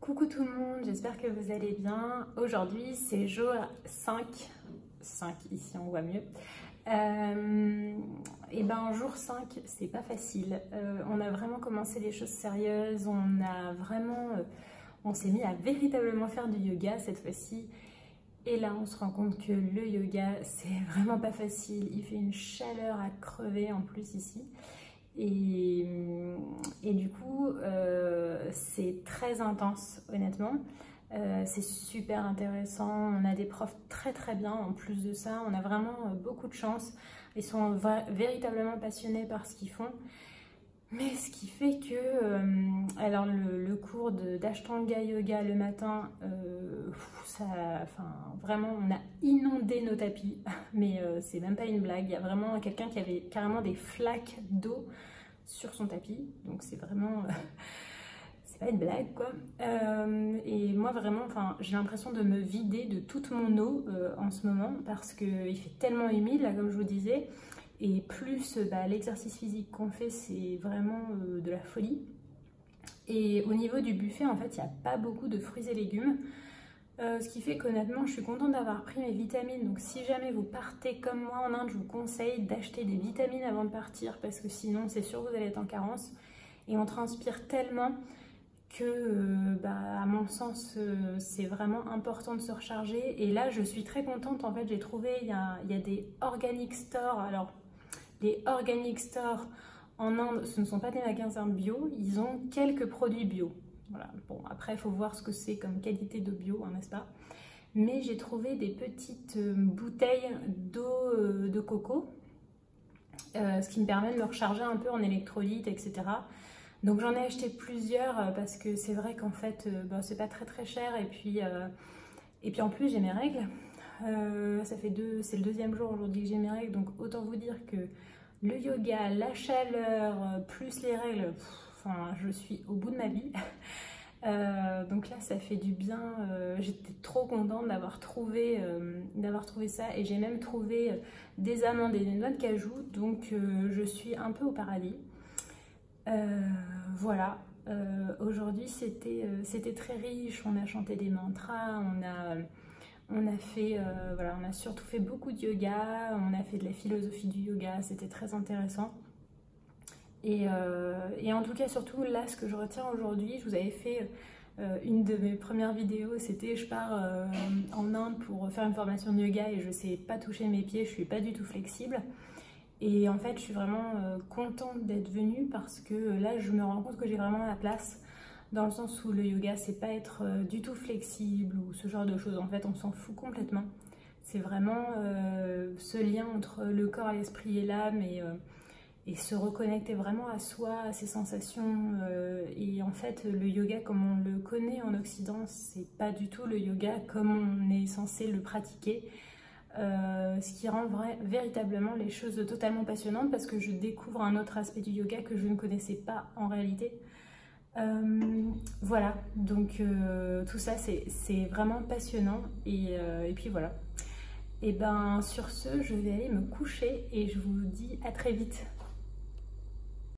Coucou tout le monde, j'espère que vous allez bien. Aujourd'hui c'est jour 5 ici on voit mieux. Et ben jour 5 c'est pas facile. On a vraiment commencé les choses sérieuses, on s'est mis à véritablement faire du yoga cette fois-ci. Et là on se rend compte que le yoga c'est vraiment pas facile, il fait une chaleur à crever en plus ici. Et du coup, c'est très intense, honnêtement. C'est super intéressant. On a des profs très très bien. En plus de ça, on a vraiment beaucoup de chance. Ils sont véritablement passionnés par ce qu'ils font. Mais ce qui fait que, alors le cours d'Ashtanga Yoga le matin, vraiment on a inondé nos tapis, mais c'est même pas une blague, il y a vraiment quelqu'un qui avait carrément des flaques d'eau sur son tapis, donc c'est vraiment, c'est pas une blague quoi. Et moi vraiment, j'ai l'impression de me vider de toute mon eau en ce moment, parce qu'il fait tellement humide là comme je vous disais. Et plus l'exercice physique qu'on fait, c'est vraiment de la folie. Et au niveau du buffet, en fait, il n'y a pas beaucoup de fruits et légumes. Ce qui fait qu'honnêtement, je suis contente d'avoir pris mes vitamines. Donc si jamais vous partez comme moi en Inde, je vous conseille d'acheter des vitamines avant de partir. Parce que sinon, c'est sûr que vous allez être en carence. Et on transpire tellement que, à mon sens, c'est vraiment important de se recharger. Et là, je suis très contente. En fait, j'ai trouvé, il y a des organic stores. Alors, les organic stores en Inde, ce ne sont pas des magasins bio, ils ont quelques produits bio. Voilà. Bon, après, il faut voir ce que c'est comme qualité de bio, n'est-ce pas? Mais j'ai trouvé des petites bouteilles d'eau de coco, ce qui me permet de me recharger un peu en électrolytes, etc. Donc j'en ai acheté plusieurs parce que c'est vrai qu'en fait, c'est pas très très cher. Et puis en plus, j'ai mes règles. C'est le deuxième jour aujourd'hui que j'ai mes règles, donc autant vous dire que le yoga, la chaleur, plus les règles, je suis au bout de ma vie. Donc là ça fait du bien, j'étais trop contente d'avoir trouvé ça, et j'ai même trouvé des amandes et des noix de cajou, donc je suis un peu au paradis. Voilà, aujourd'hui c'était très riche, on a chanté des mantras, on a surtout fait beaucoup de yoga, on a fait de la philosophie du yoga, c'était très intéressant. Et en tout cas, surtout là, ce que je retiens aujourd'hui, je vous avais fait une de mes premières vidéos, c'était je pars en Inde pour faire une formation de yoga et je ne sais pas toucher mes pieds, je ne suis pas du tout flexible. Et en fait, je suis vraiment contente d'être venue parce que là, je me rends compte que j'ai vraiment la place. Dans le sens où le yoga, c'est pas être du tout flexible ou ce genre de choses. En fait, on s'en fout complètement. C'est vraiment ce lien entre le corps, l'esprit et l'âme, et se reconnecter vraiment à soi, à ses sensations. Et en fait, le yoga, comme on le connaît en Occident, c'est pas du tout le yoga comme on est censé le pratiquer. Ce qui rend véritablement les choses totalement passionnantes, parce que je découvre un autre aspect du yoga que je ne connaissais pas en réalité. Voilà, donc tout ça c'est vraiment passionnant, et puis voilà. Et ben sur ce, je vais aller me coucher et je vous dis à très vite.